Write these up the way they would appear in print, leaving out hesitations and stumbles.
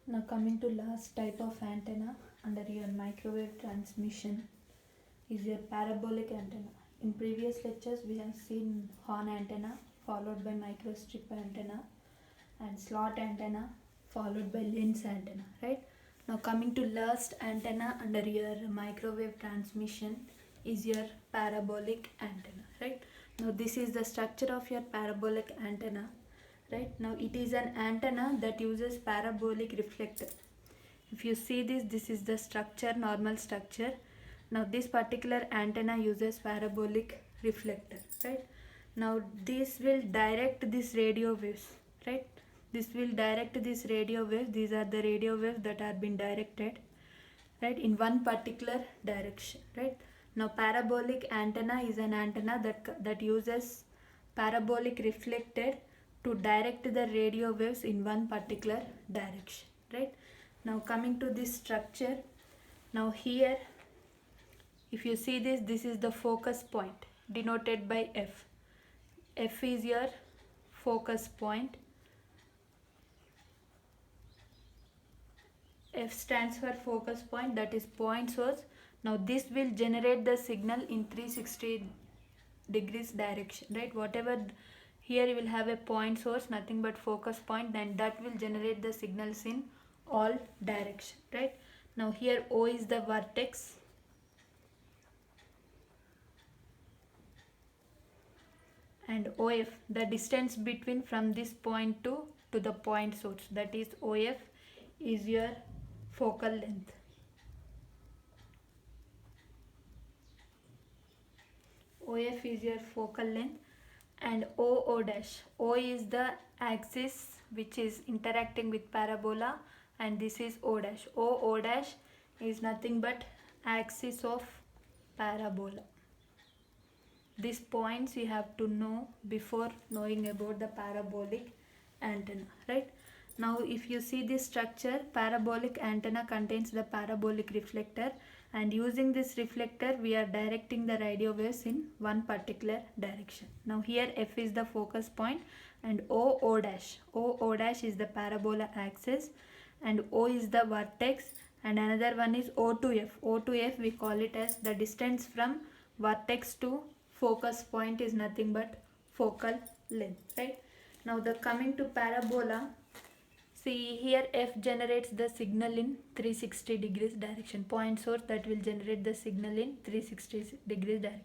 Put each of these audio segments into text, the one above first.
Now coming to last type of antenna under your microwave transmission is your parabolic antenna. In previous lectures we have seen horn antenna followed by microstrip antenna and slot antenna followed by lens antenna, right? Now coming to last antenna under your microwave transmission is your parabolic antenna, right? Now this is the structure of your parabolic antenna, right? Now it is an antenna that uses parabolic reflector. If you see this is the structure, normal structure. Now this particular antenna uses parabolic reflector, right? Now this will direct this radio waves, right? This will direct this radio waves. These are the radio waves that are being directed, right, in one particular direction, right? Now parabolic antenna is an antenna that uses parabolic reflector to direct the radio waves in one particular direction, right? Now coming to this structure, now here if you see this is the focus point denoted by F. F is your focus point. F stands for focus point, that is point source. Now this will generate the signal in 360 degrees direction, right? Whatever here you will have a point source, nothing but focus point, then that will generate the signals in all direction, right? Now here O is the vertex, and OF the distance between from this point to the point source, that is OF is your focal length. OF is your focal length, and OO dash. O is the axis which is interacting with parabola, and this is O dash. OO dash is nothing but axis of parabola. These points you have to know before knowing about the parabolic antenna, right? Now if you see this structure, parabolic antenna contains the parabolic reflector, and using this reflector we are directing the radio waves in one particular direction. Now here F is the focus point, and OO dash. OO dash is the parabola axis, and O is the vertex, and another one is O to F. O to F we call it as the distance from vertex to focus point is nothing but focal length, right? Now the coming to parabola, see here F generates the signal in 360 degrees direction, point source that will generate the signal in 360 degrees direction.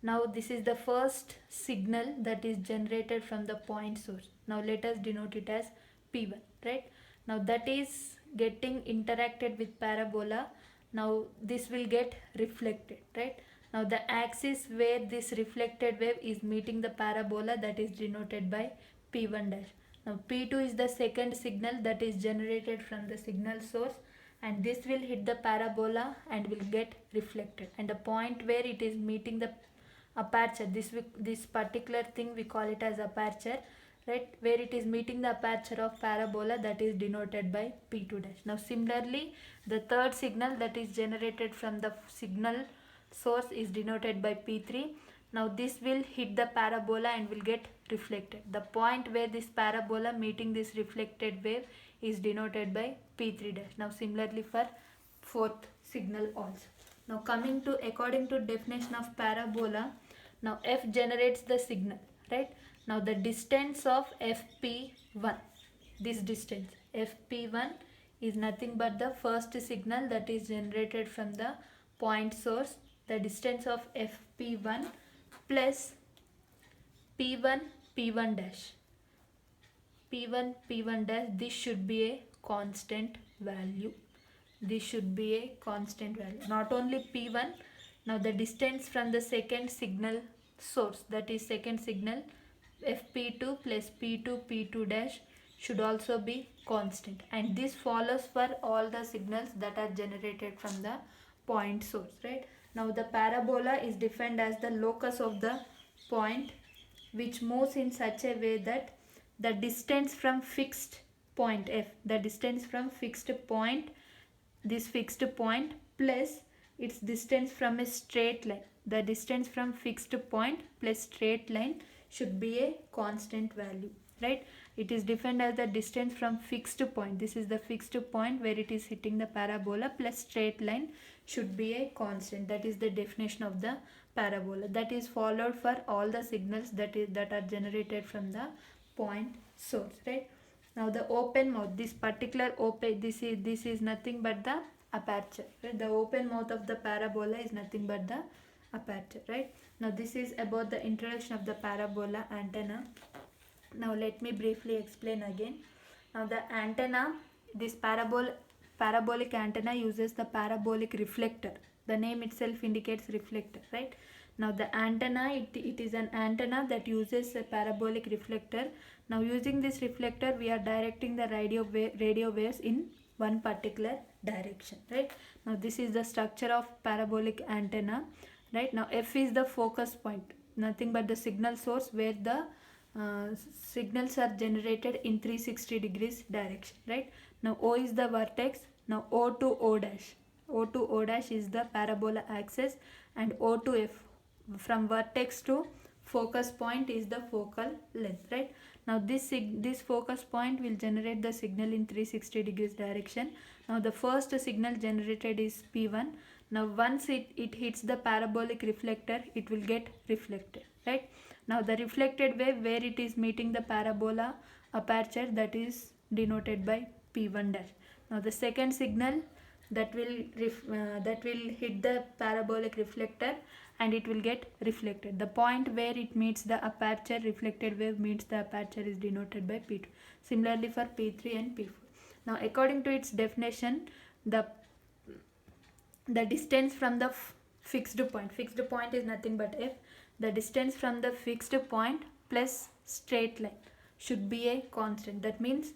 Now this is the first signal that is generated from the point source. Now let us denote it as P1, right? Now that is getting interacted with parabola. Now this will get reflected, right? Now the axis where this reflected wave is meeting the parabola, that is denoted by P1 dash. Now P2 is the second signal that is generated from the signal source, and this will hit the parabola and will get reflected, and the point where it is meeting the aperture, this particular thing we call it as aperture, right, where it is meeting the aperture of parabola, that is denoted by P2 dash. Now similarly the third signal that is generated from the signal source is denoted by P3. Now this will hit the parabola and will get reflected. The point where this parabola meeting this reflected wave is denoted by P3 dash. Now similarly for fourth signal also. Now coming to according to definition of parabola, now F generates the signal, right? Now the distance of FP1, this distance FP1 is nothing but the first signal that is generated from the point source. The distance of FP1 plus P1 P1 dash. P1 P1 dash, this should be a constant value. This should be a constant value. Not only P1, now the distance from the second signal source, that is second signal FP2 plus P2 P2 dash should also be constant, and this follows for all the signals that are generated from the point source, right? Now the parabola is defined as the locus of the point which moves in such a way that the distance from fixed point F, the distance from fixed point, this fixed point plus its distance from a straight line, the distance from fixed point plus straight line should be a constant value, right? it is defined as the distance from fixed point. This is the fixed point where it is hitting the parabola plus straight line should be a constant. That is the definition of the parabola. That is followed for all the signals that are generated from the point source, right? Now the open mouth, this particular open, this is nothing but the aperture, right? The open mouth of the parabola is nothing but the aperture, right? Now this is about the introduction of the parabola antenna. Now let me briefly explain again. Now the antenna, this parabolic antenna uses the parabolic reflector. The name itself indicates reflector, right? Now the antenna, it is an antenna that uses a parabolic reflector. Now using this reflector, we are directing the radio waves in one particular direction, right? Now this is the structure of parabolic antenna, right? Now F is the focus point, nothing but the signal source where the signals are generated in 360 degrees direction, right? Now O is the vertex. Now O to O dash. O to O dash is the parabola axis, and O to F, from vertex to focus point, is the focal length, right? Now this focus point will generate the signal in 360 degrees direction. Now the first signal generated is P1. Now once it hits the parabolic reflector, it will get reflected, right? Now the reflected wave where it is meeting the parabola aperture, that is denoted by P1 dash. Now the second signal that will hit the parabolic reflector and it will get reflected. The point where it meets the aperture, reflected wave meets the aperture, is denoted by P2. Similarly for P3 and P4. Now according to its definition, the distance from the fixed point is nothing but F. The distance from the fixed point plus straight line should be a constant. That means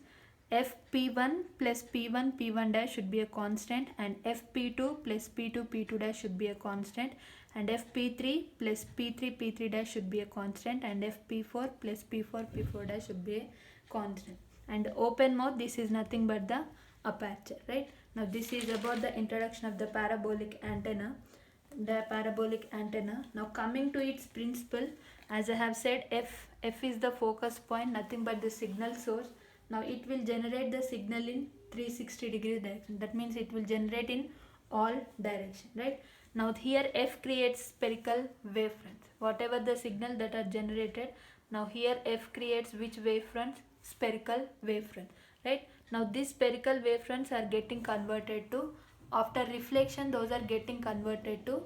Fp1 plus P1 dash should be a constant, and Fp2 plus P2 dash should be a constant, and Fp3 plus P3 dash should be a constant, and Fp4 plus P4 dash should be a constant. And the open mouth, this is nothing but the aperture, right? Now this is about the introduction of the parabolic antenna. Now coming to its principle, as I have said, F is the focus point, nothing but the signal source. Now it will generate the signal in 360 degrees direction. That means it will generate in all direction, right? Now here F creates spherical wavefronts. Whatever the signal that are generated, now here F creates which wavefronts? Spherical wavefront, right? Now these spherical wavefronts are getting converted to, after reflection, those are getting converted to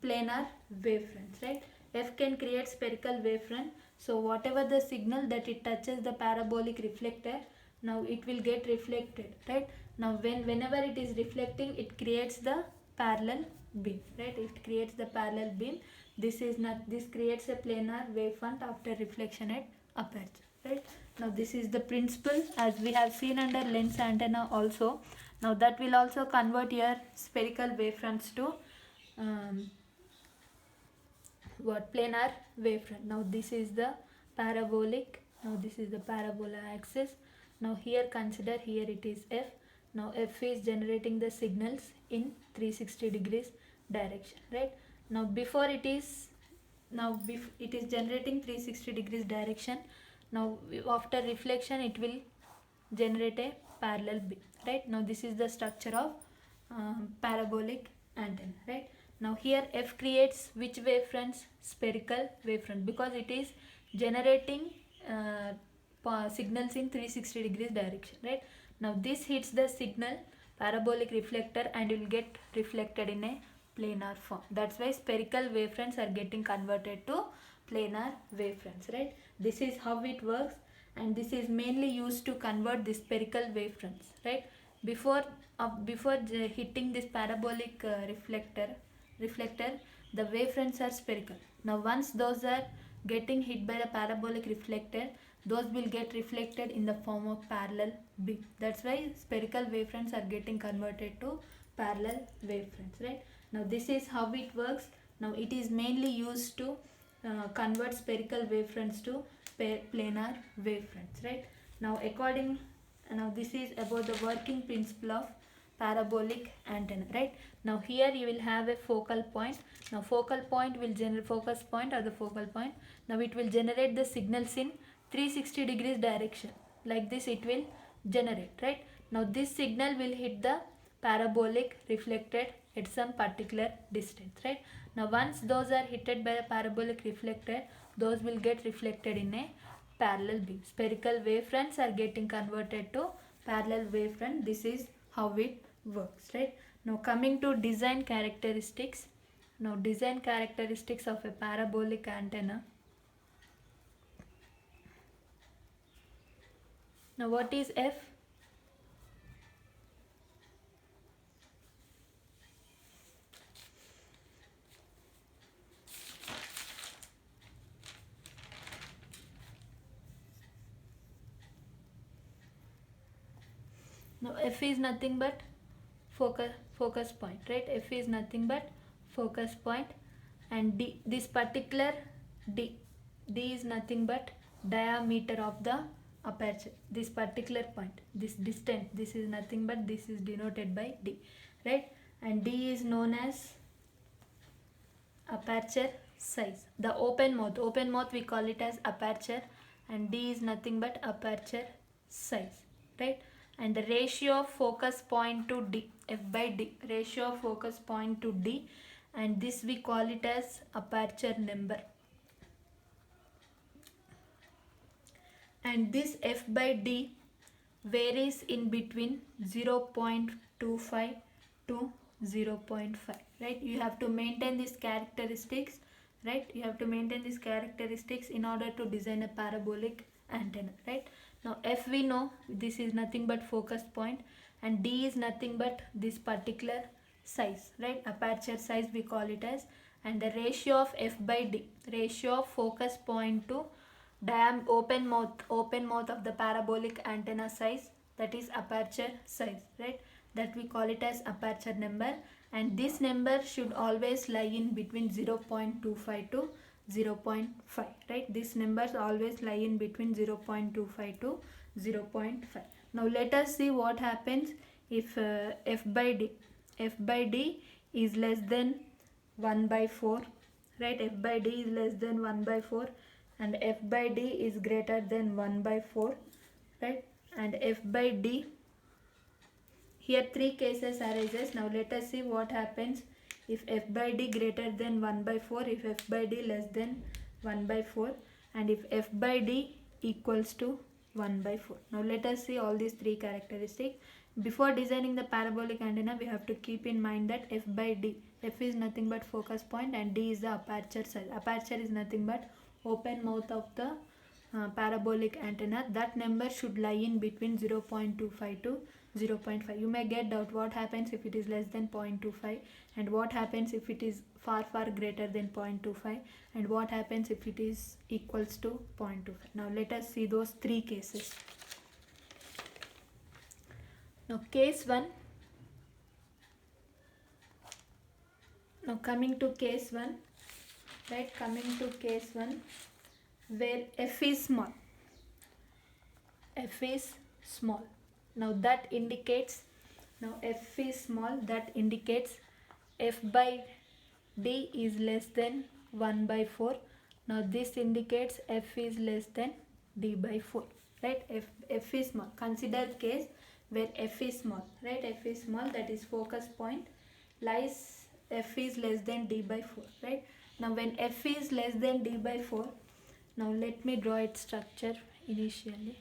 planar wavefronts, right? F can create spherical wavefront. So whatever the signal that it touches the parabolic reflector, now it will get reflected, right? Now whenever it is reflecting, it creates the parallel beam, right? It creates the parallel beam. This creates a planar wavefront after reflection at aperture, right? Now this is the principle as we have seen under lens antenna also. Now that will also convert your spherical wavefronts to planar wavefront. Now this is the parabolic. Now this is the parabola axis. Now here consider, here it is F. Now F is generating the signals in 360 degrees direction, right? Now before it is generating 360 degrees direction. Now after reflection, it will generate a parallel beam, right? Now this is the structure of parabolic antenna, right? Now here F creates which wavefronts? Spherical wavefront, because it is generating signals in 360 degrees direction, right? Now this hits the signal parabolic reflector and will get reflected in a planar form. That's why spherical wavefronts are getting converted to planar wavefronts, right? This is how it works, and this is mainly used to convert the spherical wavefronts, right? Before hitting this parabolic reflector, the wavefronts are spherical. Now once those are getting hit by the parabolic reflector, those will get reflected in the form of parallel beam. That's why spherical wavefronts are getting converted to parallel wavefronts, right? Now this is how it works. Now it is mainly used to convert spherical wavefronts to planar wavefronts, right? Now this is about the working principle of parabolic antenna, right? Now here you will have a focal point. Now focal point will generate focus point or the focal point. Now it will generate the signals in 360 degrees direction. Like this it will generate, right? Now this signal will hit the parabolic reflected at some particular distance, right? Now once those are hit by the parabolic reflected, those will get reflected in a parallel beam. Spherical wavefronts are getting converted to parallel wavefront. This is how it works, right? Now coming to design characteristics. Now design characteristics of a parabolic antenna. Now what is F? Now F is nothing but focus point, right? F is nothing but focus point, and D, this particular D is nothing but diameter of the aperture. This particular point, this distance, this is nothing but this is denoted by D, right? And D is known as aperture size. The open mouth we call it as aperture, and D is nothing but aperture size, right? And the ratio of focus point to D, F by D, ratio of focus point to D, and this we call it as aperture number. And this F by D varies in between 0.25 to 0.5, right? You have to maintain these characteristics, right? You have to maintain these characteristics in order to design a parabolic antenna, right? Now F we know this is nothing but focus point, and D is nothing but this particular size, right? Aperture size we call it as. And the ratio of F by D, ratio of focus point to open mouth of the parabolic antenna size, that is aperture size, right? That we call it as aperture number, and this number should always lie in between 0.25 to 0.5, right? This numbers always lie in between 0.25 to 0.5. Now let us see what happens if F by D is less than 1 by 4, right? F by D is less than 1 by 4, and F by D is greater than 1 by 4, right? And F by D, here three cases arises. Now let us see what happens if F by D greater than 1 by 4, if F by D less than 1 by 4, and if F by D equals to 1 by 4. Now let us see all these three characteristics. Before designing the parabolic antenna, we have to keep in mind that F by D, F is nothing but focus point and D is the aperture size. Aperture is nothing but open mouth of the parabolic antenna. That number should lie in between 0.25 to 0.5. You may get doubt what happens if it is less than 0.25, and what happens if it is far greater than 0.25, and what happens if it is equals to 0.25. Now let us see those three cases. Now case 1. Now coming to case 1, right? Coming to case 1 where F is small. F is small. Now that indicates, now F is small, that indicates F by D is less than 1 by 4. Now this indicates F is less than D by 4, right? F is small. Consider case where F is small, right? F is small, that is focus point lies, F is less than D by 4, right? Now when F is less than D by 4, now let me draw its structure initially.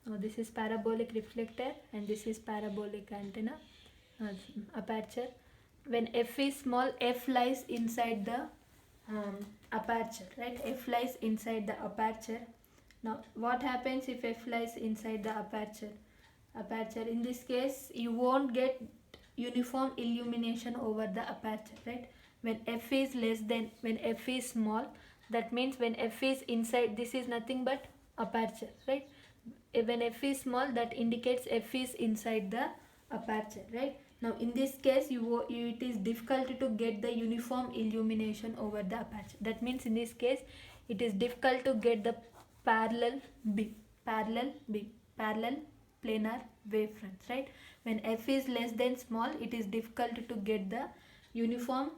Now this is parabolic reflector and this is parabolic antenna aperture. When F is small, F lies inside the aperture, right? F lies inside the aperture. Now what happens if F lies inside the aperture? In this case you won't get uniform illumination over the aperture, right? When F is less than, when F is small, that means when F is inside, this is nothing but aperture, right? When F is small, that indicates F is inside the aperture, right? Now in this case it is difficult to get the uniform illumination over the aperture. That means in this case it is difficult to get the parallel planar wavefronts, right? When F is less than small, it is difficult to get the uniform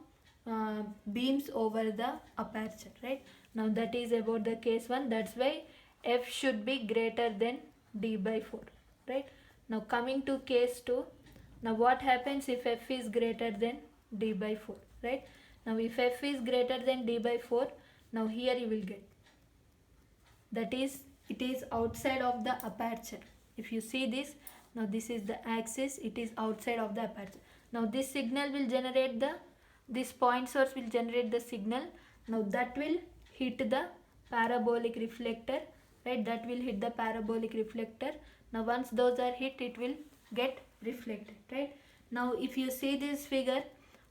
beams over the aperture, right? Now that is about the case 1. That's why f should be greater than d by 4, right? Now coming to case 2. Now what happens if f is greater than d by 4, right? Now if f is greater than d by 4, now here you will get, that is, it is outside of the aperture. If you see this, now this is the axis, it is outside of the aperture. Now this signal will generate the, this point source will generate the signal. Now that will hit the parabolic reflector, right? That will hit the parabolic reflector. Now once those are hit, it will get reflected, right? Now if you see this figure,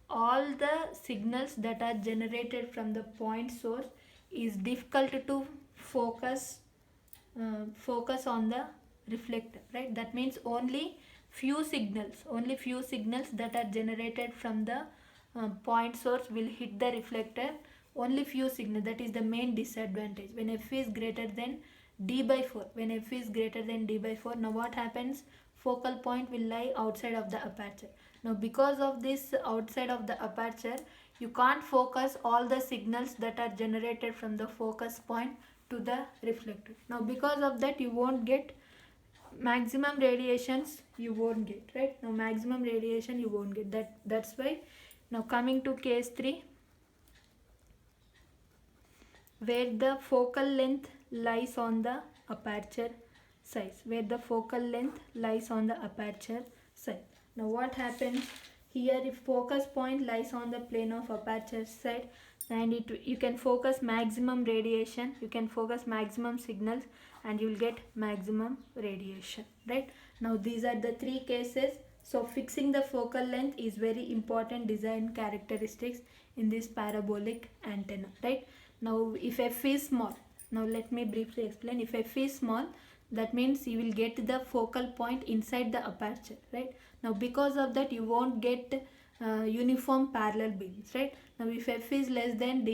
all the signals that are generated from the point source is difficult to focus on the reflector, right? That means only few signals that are generated from the point source will hit the reflector. Only few signals, that is the main disadvantage when f is greater than d by 4. When f is greater than d by 4, now what happens? Focal point will lie outside of the aperture. Now because of this outside of the aperture, you can't focus all the signals that are generated from the focus point to the reflector. Now because of that, you won't get maximum radiations, you won't get, right? Now maximum radiation you won't get. That's why. Now coming to case 3, where the focal length lies on the aperture size, where the focal length lies on the aperture side. Now what happens here? If focus point lies on the plane of aperture side, and you can focus maximum radiation, you can focus maximum signals, and you will get maximum radiation, right? Now these are the 3 cases. So fixing the focal length is very important design characteristics in this parabolic antenna, right? Now if f is small, now let me briefly explain. If f is small, that means you will get the focal point inside the aperture, right? Now because of that, you won't get uniform parallel beams, right? Now if f is less than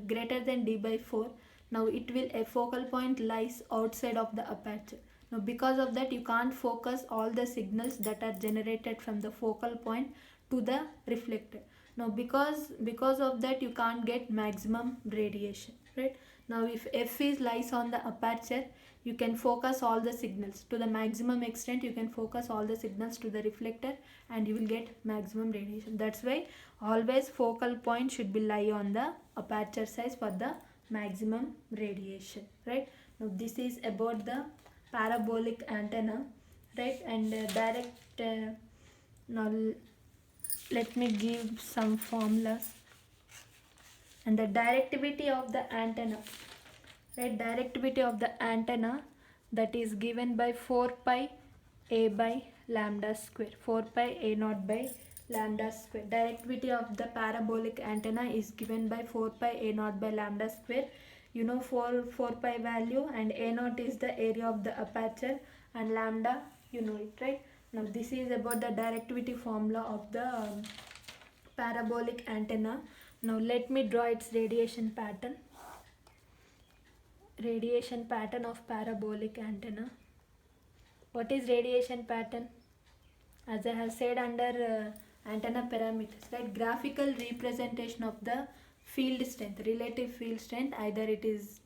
greater than d by 4, now it will, a focal point lies outside of the aperture. Now because of that, you can't focus all the signals that are generated from the focal point to the reflector. Now because of that, you can't get maximum radiation, right? Now if f is lies on the aperture, you can focus all the signals to the maximum extent. You can focus all the signals to the reflector, and you will get maximum radiation. That's why always focal point should be lie on the aperture size for the maximum radiation, right? Now this is about the parabolic antenna, right? And now let me give some formulas. And the directivity of the antenna, right? Directivity of the antenna, that is given by 4 pi a by lambda square, 4 pi a naught by lambda square. Directivity of the parabolic antenna is given by 4 pi a naught by lambda square. You know 4 pi value, and a naught is the area of the aperture, and lambda, you know it, right? Now this is about the directivity formula of the parabolic antenna. Now let me draw its radiation pattern. Radiation pattern of parabolic antenna. What is radiation pattern? As I have said under antenna parameters, right? Graphical representation of the field strength, relative field strength, either it is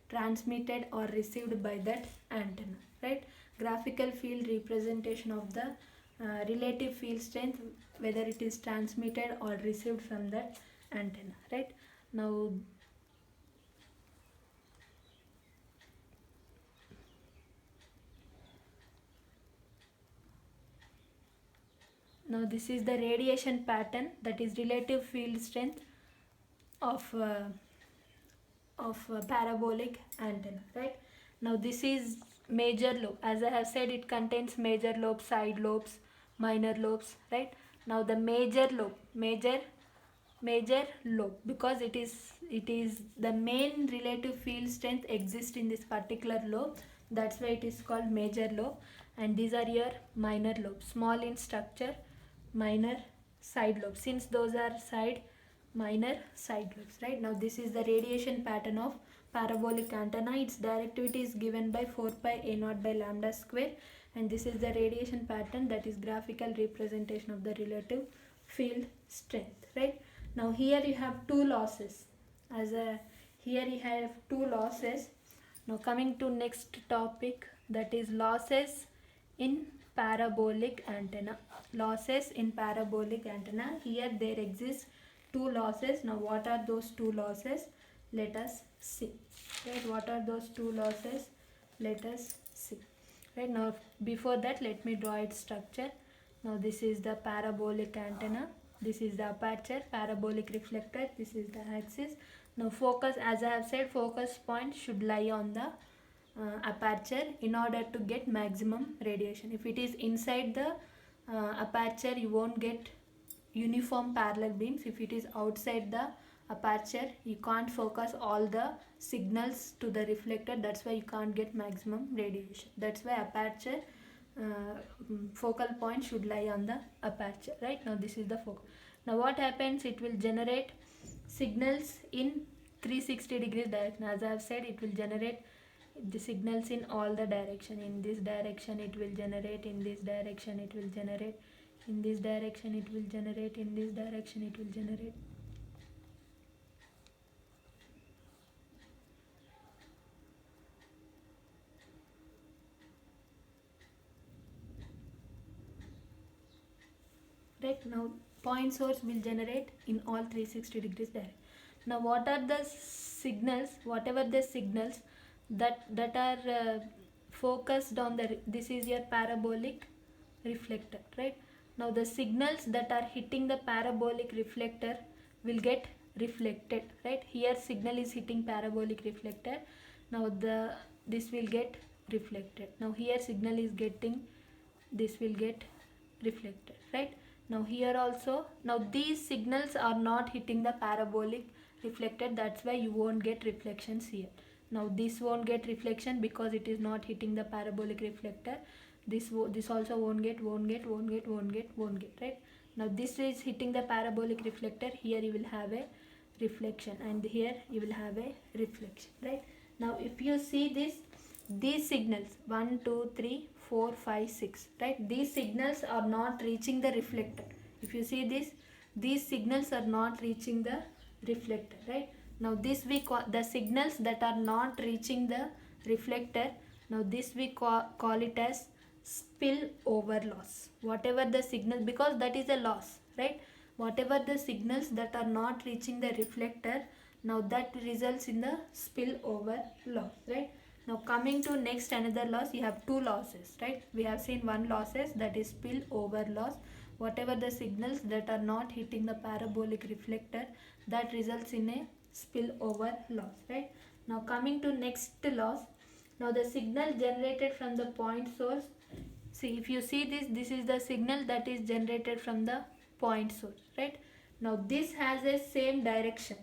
transmitted or received by that antenna, right? Graphical field representation of the relative field strength, whether it is transmitted or received from that antenna, right? Now this is the radiation pattern, that is relative field strength of parabolic antenna, right? Now this is major lobe. As I have said, it contains major lobes, side lobes, minor lobes, right? Now the major lobe, major lobe, because it is the main relative field strength exists in this particular lobe, that's why it is called major lobe. And these are your minor lobes, small in structure, minor side lobes, since those are minor side lobes, right? Now this is the radiation pattern of parabolic antenna. Its directivity is given by 4 pi a naught by lambda square, and this is the radiation pattern, that is graphical representation of the relative field strength, right? Now here you have two losses. Here you have two losses. Now coming to next topic, that is losses in parabolic antenna. Losses in parabolic antenna. Here there exist two losses. Now what are those two losses? Let us see. Right, what are those two losses? Let us see. Right, now before that let me draw its structure. Now this is the parabolic antenna, this is the aperture, parabolic reflector, this is the axis. Now focus, as I have said, focus point should lie on the aperture in order to get maximum radiation. If it is inside the aperture, you won't get uniform parallel beams. If it is outside the aperture, you can't focus all the signals to the reflector. That's why you can't get maximum radiation. That's why aperture focal point should lie on the aperture. Right, now this is the focal. Now what happens, it will generate signals in 360 degrees direction. As I have said, it will generate the signals in all the direction. In this direction it will generate, in this direction it will generate, in this direction it will generate, in this direction it will generate. Right, now point source will generate in all 360 degrees direction. Now what are the signals, whatever the signals that are focused on the, this is your parabolic reflector. Right, now the signals that are hitting the parabolic reflector will get reflected. Right, here signal is hitting parabolic reflector. Now this will get reflected. Now here signal is getting, this will get reflected. Right, now here also, now these signals are not hitting the parabolic reflector, that's why you won't get reflections here. Now this won't get reflection because it is not hitting the parabolic reflector. This also won't get. Right, now this is hitting the parabolic reflector, here you will have a reflection and here you will have a reflection. Right, now if you see this, these signals 1 2 3 4 5 6, right, these signals are not reaching the reflector. If you see this, these signals are not reaching the reflector. Right, now this we call the signals that are not reaching the reflector. Now this we call it as spillover loss. Whatever the signal, because that is a loss. Right, whatever the signals that are not reaching the reflector, now that results in the spillover loss. Right, now coming to next another loss, you have two losses. Right, we have seen one losses, that is spillover loss. Whatever the signals that are not hitting the parabolic reflector, that results in a spillover loss. Right, now coming to next loss, now the signal generated from the point source. See, if you see this is the signal that is generated from the point source. Right, now this has a same direction.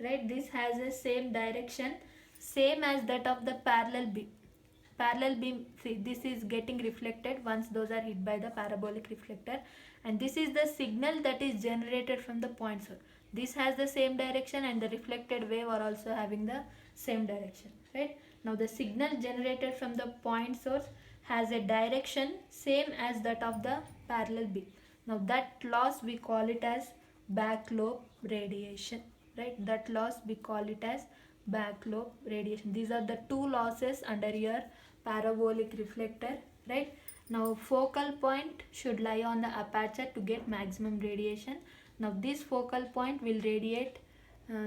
Right, this has a same direction, same as that of the parallel beam. See, this is getting reflected once those are hit by the parabolic reflector, and this is the signal that is generated from the point source. This has the same direction and the reflected wave are also having the same direction. Right, now the signal generated from the point source has a direction same as that of the parallel beam. Now that loss we call it as back lobe radiation. Right, that loss we call it as back lobe radiation. These are the two losses under your parabolic reflector. Right, now focal point should lie on the aperture to get maximum radiation. Now this focal point will radiate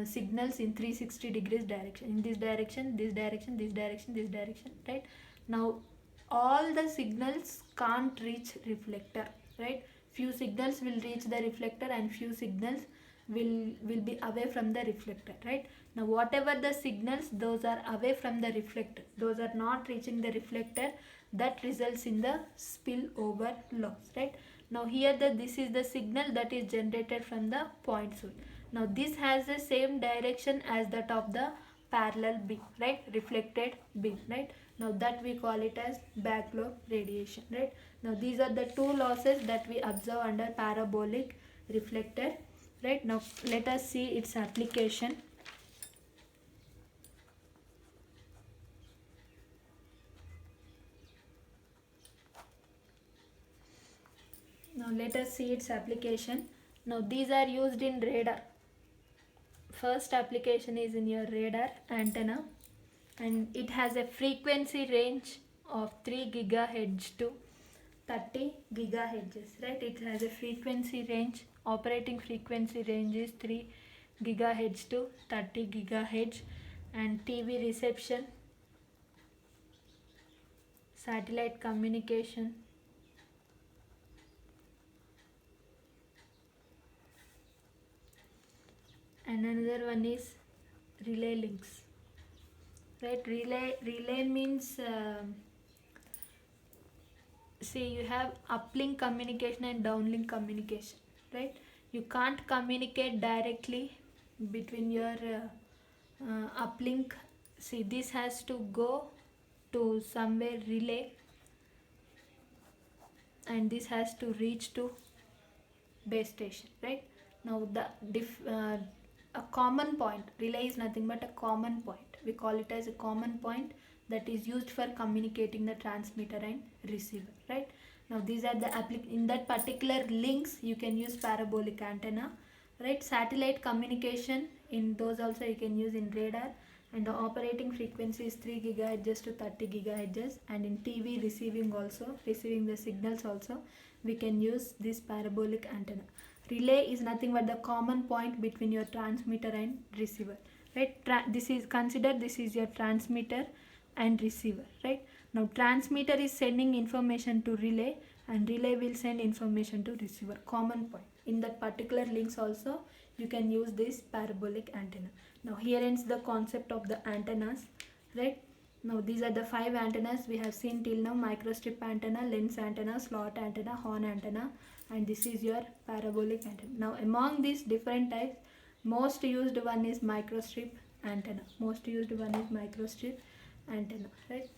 signals in 360 degrees direction, in this direction, this direction, this direction, this direction. Right, now all the signals can't reach reflector. Right, few signals will reach the reflector and few signals will be away from the reflector. Right, now whatever the signals, those are away from the reflector, those are not reaching the reflector, that results in the spillover loss. Right, now here this is the signal that is generated from the point source. Now this has the same direction as that of the parallel beam. Right, reflected beam. Right, now that we call it as back lobe radiation. Right, now these are the two losses that we observe under parabolic reflector. Right, now let us see its application. Now let us see its application. Now these are used in radar. first application is in your radar antenna, and it has a frequency range of 3 gigahertz to 30 gigahertz, right? It has a frequency range, operating frequency range is 3 gigahertz to 30 gigahertz, and TV reception, satellite communication, and another one is relay links, right? Relay means see, you have uplink communication and downlink communication, right? You can't communicate directly between your uplink. See, this has to go to somewhere relay, and this has to reach to base station, right? Now a common point, relay is nothing but a common point. We call it as a common point that is used for communicating the transmitter and receiver, right? Now these are the in that particular links you can use parabolic antenna, right? Satellite communication, in those also you can use in radar, and the operating frequency is 3 gigahertz to 30 gigahertz, and in TV receiving also, receiving the signals also, we can use this parabolic antenna. Relay is nothing but the common point between your transmitter and receiver, right? This is your transmitter and receiver, right? Now transmitter is sending information to relay, and relay will send information to receiver, common point. In that particular links also you can use this parabolic antenna. Now here ends the concept of the antennas, right? Now these are the 5 antennas we have seen till now: microstrip antenna, lens antenna, slot antenna, horn antenna, and this is your parabolic antenna. Now among these different types, most used one is microstrip antenna. Most used one is microstrip antenna, right?